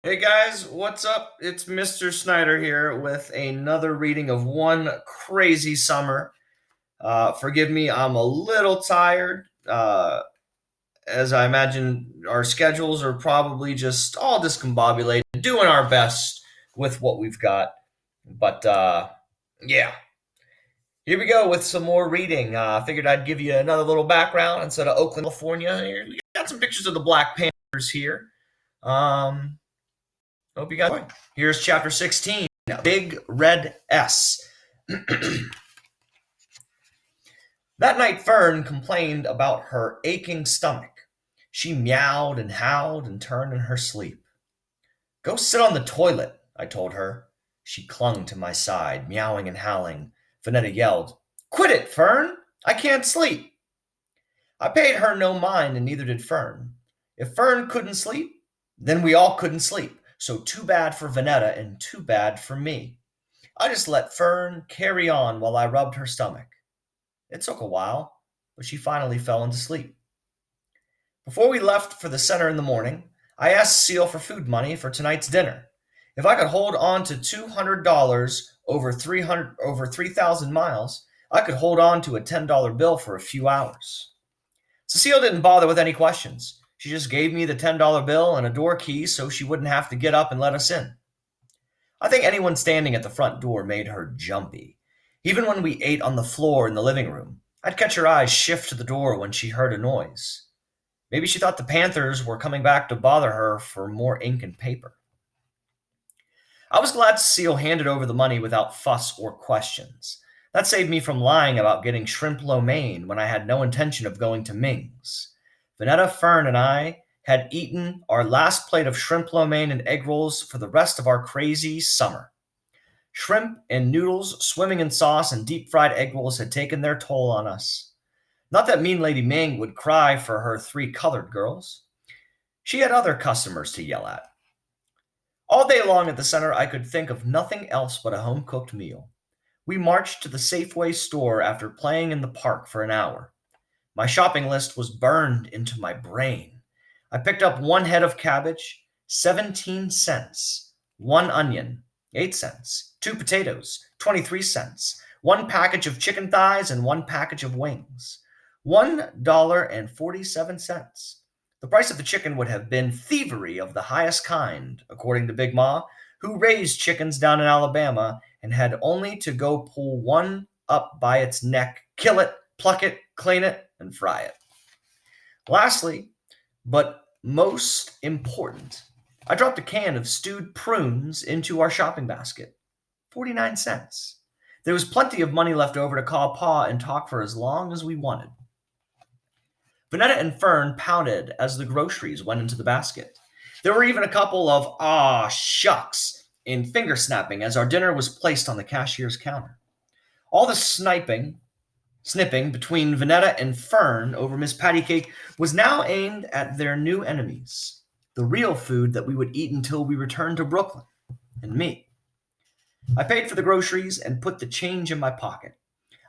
Hey guys, what's up? It's Mr. Snyder here with another reading of One Crazy Summer. Forgive me, I'm a little tired, as I imagine our schedules are probably just all discombobulated, doing our best with what we've got. But yeah, here we go with some more reading. I figured I'd give you another little background instead of Oakland, California. Here, we got some pictures of the Black Panthers here. Um, Hope you guys enjoy. Here's chapter 16, Big Red S. That night, Fern complained about her aching stomach. She meowed and howled and turned in her sleep. Go sit on the toilet, I told her. She clung to my side, meowing and howling. Vanetta yelled, Quit it, Fern! I can't sleep! I paid her no mind, and neither did Fern. If Fern couldn't sleep, then we all couldn't sleep. So too bad for Vanetta and too bad for me. I just let Fern carry on while I rubbed her stomach. It took a while, but she finally fell into sleep. Before we left for the center in the morning, I asked Seal for food money for tonight's dinner. If I could hold on to $200 over 3,000 miles, I could hold on to a $10 bill for a few hours. Cecile didn't bother with any questions. She just gave me the $10 bill and a door key so she wouldn't have to get up and let us in. I think anyone standing at the front door made her jumpy. Even when we ate on the floor in the living room, I'd catch her eyes shift to the door when she heard a noise. Maybe she thought the Panthers were coming back to bother her for more ink and paper. I was glad Cecile handed over the money without fuss or questions. That saved me from lying about getting shrimp lo mein when I had no intention of going to Ming's. Vanetta, Fern, and I had eaten our last plate of shrimp lo mein and egg rolls for the rest of our crazy summer. Shrimp and noodles swimming in sauce and deep-fried egg rolls had taken their toll on us. Not that mean Lady Ming would cry for her 3 colored girls. She had other customers to yell at. All day long at the center, I could think of nothing else but a home-cooked meal. We marched to the Safeway store after playing in the park for an hour. My shopping list was burned into my brain. I picked up 1 head of cabbage, 17 cents, 1 onion, 8 cents, 2 potatoes, 23 cents, 1 package of chicken thighs, and 1 package of wings. $1.47. The price of the chicken would have been thievery of the highest kind, according to Big Ma, who raised chickens down in Alabama and had only to go pull one up by its neck, kill it, pluck it, clean it, and fry it. Lastly, but most important, I dropped a can of stewed prunes into our shopping basket. 49 cents. There was plenty of money left over to call Pa and talk for as long as we wanted. Vanetta and Fern pouted as the groceries went into the basket. There were even a couple of "ah shucks" in finger snapping as our dinner was placed on the cashier's counter. All the snipping between Vanetta and Fern over Miss Patty Cake was now aimed at their new enemies, the real food that we would eat until we returned to Brooklyn, and me. I paid for the groceries and put the change in my pocket.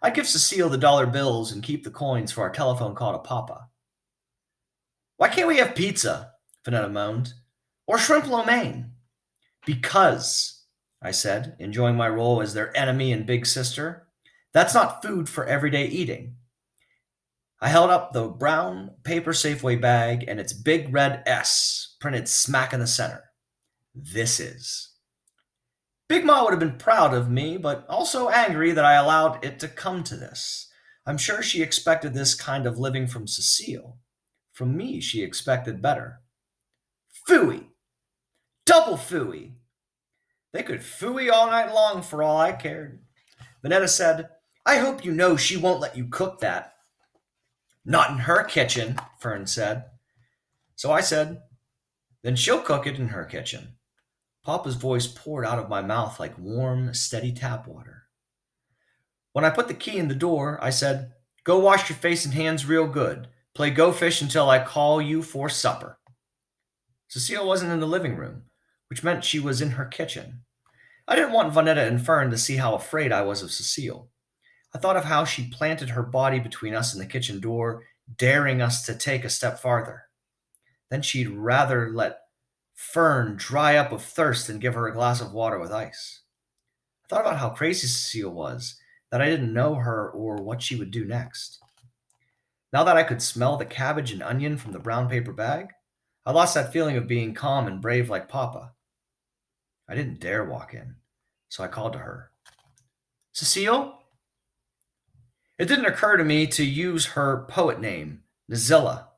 I'd give Cecile the dollar bills and keep the coins for our telephone call to Papa. Why can't we have pizza? Vanetta moaned. Or shrimp lo mein? Because, I said, enjoying my role as their enemy and big sister, that's not food for everyday eating. I held up the brown paper Safeway bag and its big red S printed smack in the center. This is. Big Ma would have been proud of me, but also angry that I allowed it to come to this. I'm sure she expected this kind of living from Cecile. From me, she expected better. Phooey! Double phooey! They could phooey all night long for all I cared. Vanetta said, I hope you know she won't let you cook that. Not in her kitchen, Fern said. So I said, then she'll cook it in her kitchen. Papa's voice poured out of my mouth like warm, steady tap water. When I put the key in the door, I said, go wash your face and hands real good. Play Go Fish until I call you for supper. Cecile wasn't in the living room, which meant she was in her kitchen. I didn't want Vanetta and Fern to see how afraid I was of Cecile. I thought of how she planted her body between us and the kitchen door, daring us to take a step farther. Then she'd rather let Fern dry up of thirst and give her a glass of water with ice. I thought about how crazy Cecile was, that I didn't know her or what she would do next. Now that I could smell the cabbage and onion from the brown paper bag, I lost that feeling of being calm and brave like Papa. I didn't dare walk in, so I called to her. Cecile? It didn't occur to me to use her poet name, Nazilla,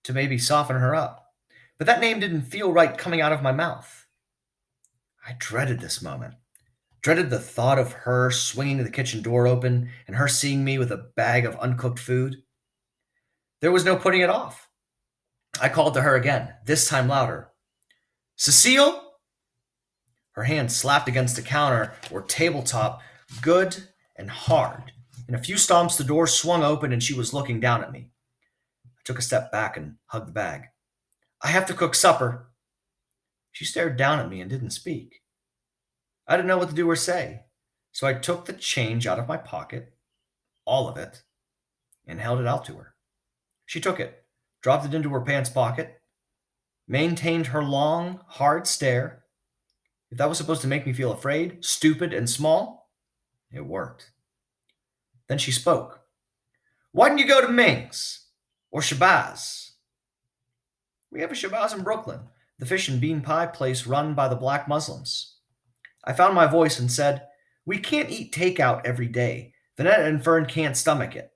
to maybe soften her up, but that name didn't feel right coming out of my mouth. I dreaded this moment, dreaded the thought of her swinging the kitchen door open and her seeing me with a bag of uncooked food. There was no putting it off. I called to her again, this time louder. Cecile? Her hand slapped against the counter or tabletop, good and hard. In a few stomps, the door swung open and she was looking down at me. I took a step back and hugged the bag. I have to cook supper. She stared down at me and didn't speak. I didn't know what to do or say, so I took the change out of my pocket, all of it, and held it out to her. She took it, dropped it into her pants pocket, maintained her long, hard stare. If that was supposed to make me feel afraid, stupid, and small, it worked. Then she spoke. Why didn't you go to Ming's or Shabazz? We have a Shabazz in Brooklyn, the fish and bean pie place run by the black Muslims. I found my voice and said, we can't eat takeout every day. Vanetta and Fern can't stomach it.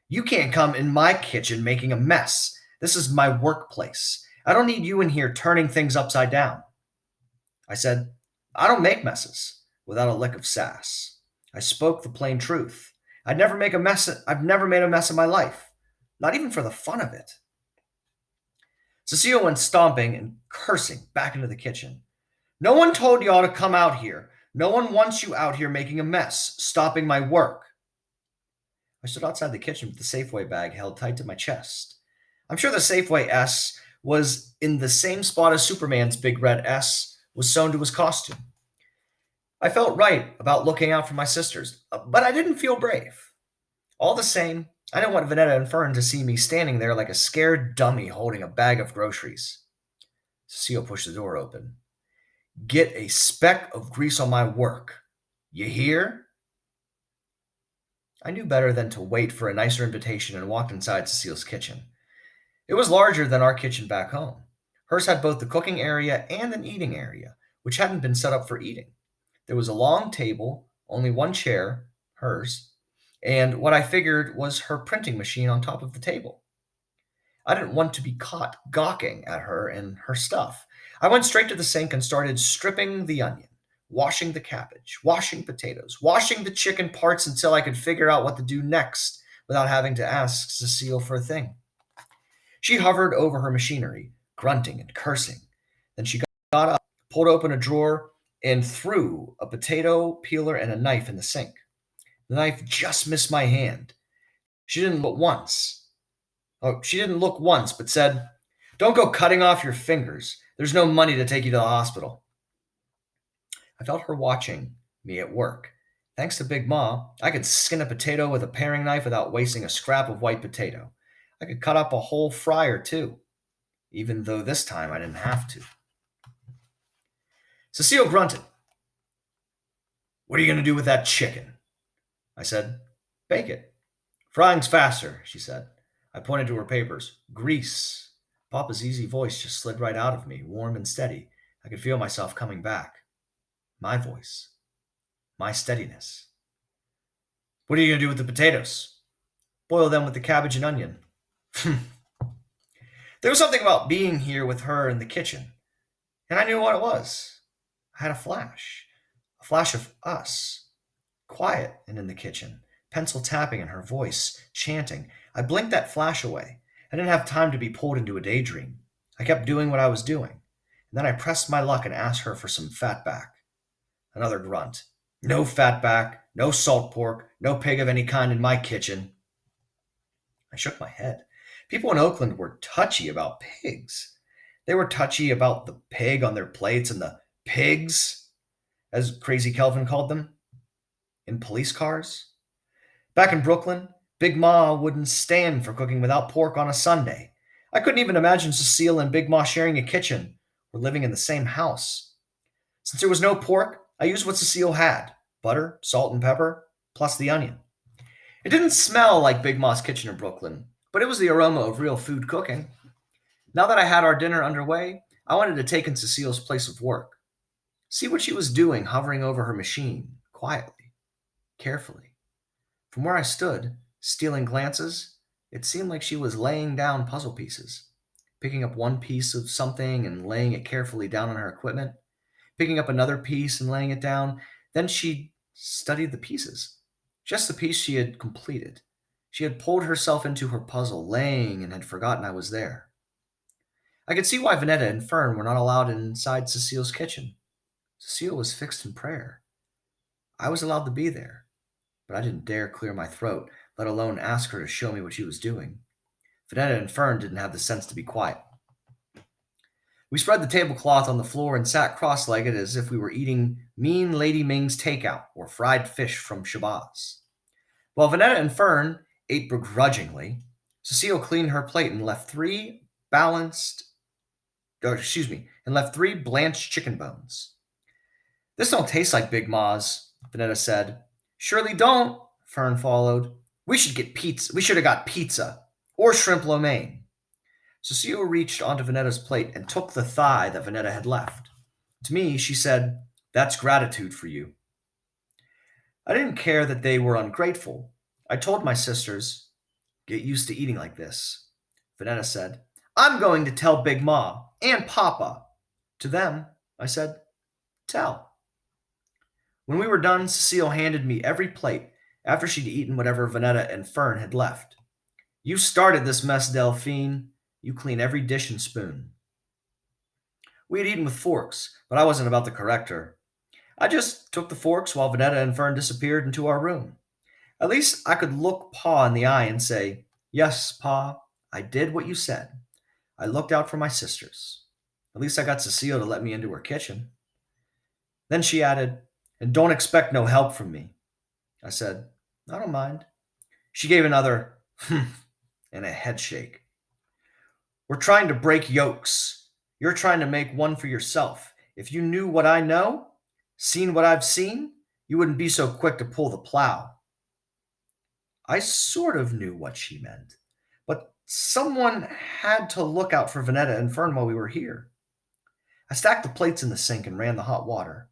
You can't come in my kitchen making a mess. This is my workplace. I don't need you in here turning things upside down. I said, I don't make messes, without a lick of sass. I spoke the plain truth. I've never made a mess in my life, not even for the fun of it. Cecile went stomping and cursing back into the kitchen. No one told y'all to come out here. No one wants you out here making a mess, stopping my work. I stood outside the kitchen with the Safeway bag held tight to my chest. I'm sure the Safeway S was in the same spot as Superman's big red S was sewn to his costume. I felt right about looking out for my sisters, but I didn't feel brave. All the same, I didn't want Vanetta and Fern to see me standing there like a scared dummy holding a bag of groceries. Cecile pushed the door open. Get a speck of grease on my work. You hear? I knew better than to wait for a nicer invitation and walked inside Cecile's kitchen. It was larger than our kitchen back home. Hers had both the cooking area and an eating area, which hadn't been set up for eating. There was a long table, only one chair, hers, and what I figured was her printing machine on top of the table. I didn't want to be caught gawking at her and her stuff. I went straight to the sink and started stripping the onion, washing the cabbage, washing potatoes, washing the chicken parts until I could figure out what to do next without having to ask Cecile for a thing. She hovered over her machinery, grunting and cursing. Then she got up, pulled open a drawer, and threw a potato peeler and a knife in the sink. The knife just missed my hand. She didn't look once, but said, Don't go cutting off your fingers. There's no money to take you to the hospital. I felt her watching me at work. Thanks to Big Ma, I could skin a potato with a paring knife without wasting a scrap of white potato. I could cut up a whole fryer, too, even though this time I didn't have to. Cecile grunted. What are you going to do with that chicken? I said, Bake it. Frying's faster, she said. I pointed to her papers. Grease. Papa's easy voice just slid right out of me, warm and steady. I could feel myself coming back. My voice. My steadiness. What are you going to do with the potatoes? Boil them with the cabbage and onion. There was something about being here with her in the kitchen, and I knew what it was. I had a flash of us, quiet and in the kitchen, pencil tapping and her voice chanting. I blinked that flash away. I didn't have time to be pulled into a daydream. I kept doing what I was doing, and then I pressed my luck and asked her for some fatback. Another grunt. No fatback, no salt pork, no pig of any kind in my kitchen. I shook my head. People in Oakland were touchy about pigs. They were touchy about the pig on their plates and the pigs, as Crazy Kelvin called them, in police cars. Back in Brooklyn, Big Ma wouldn't stand for cooking without pork on a Sunday. I couldn't even imagine Cecile and Big Ma sharing a kitchen were living in the same house. Since there was no pork, I used what Cecile had: butter, salt, and pepper, plus the onion. It didn't smell like Big Ma's kitchen in Brooklyn, but it was the aroma of real food cooking. Now that I had our dinner underway, I wanted to take in Cecile's place of work, see what she was doing hovering over her machine, quietly, carefully. From where I stood, stealing glances, it seemed like she was laying down puzzle pieces, picking up one piece of something and laying it carefully down on her equipment, picking up another piece and laying it down. Then she studied the pieces, just the piece she had completed. She had pulled herself into her puzzle, laying, and had forgotten I was there. I could see why Vanetta and Fern were not allowed inside Cecile's kitchen. Cecile was fixed in prayer. I was allowed to be there, but I didn't dare clear my throat, let alone ask her to show me what she was doing. Vanetta and Fern didn't have the sense to be quiet. We spread the tablecloth on the floor and sat cross-legged as if we were eating mean Lady Ming's takeout or fried fish from Shabazz. While Vanetta and Fern ate begrudgingly, Cecile cleaned her plate and left three blanched chicken bones. "This don't taste like Big Ma's," Vanetta said. "Surely don't," Fern followed. We should have got pizza or shrimp lo mein." Cecile reached onto Vanetta's plate and took the thigh that Vanetta had left. To me, she said, "That's gratitude for you." I didn't care that they were ungrateful. I told my sisters, "Get used to eating like this." Vanetta said, "I'm going to tell Big Ma and Papa." To them, I said, "Tell." When we were done, Cecile handed me every plate after she'd eaten whatever Vanetta and Fern had left. "You started this mess, Delphine. You clean every dish and spoon." We had eaten with forks, but I wasn't about to correct her. I just took the forks while Vanetta and Fern disappeared into our room. At least I could look Pa in the eye and say, "Yes, Pa, I did what you said. I looked out for my sisters. At least I got Cecile to let me into her kitchen." Then she added, "And don't expect no help from me." I said, "I don't mind." She gave another humph and a head shake. "We're trying to break yokes. You're trying to make one for yourself. If you knew what I know, seen what I've seen, you wouldn't be so quick to pull the plow." I sort of knew what she meant, but someone had to look out for Vanetta and Fern while we were here. I stacked the plates in the sink and ran the hot water.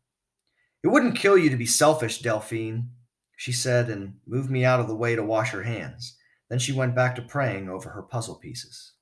"It wouldn't kill you to be selfish, Delphine," she said, and moved me out of the way to wash her hands. Then she went back to praying over her puzzle pieces.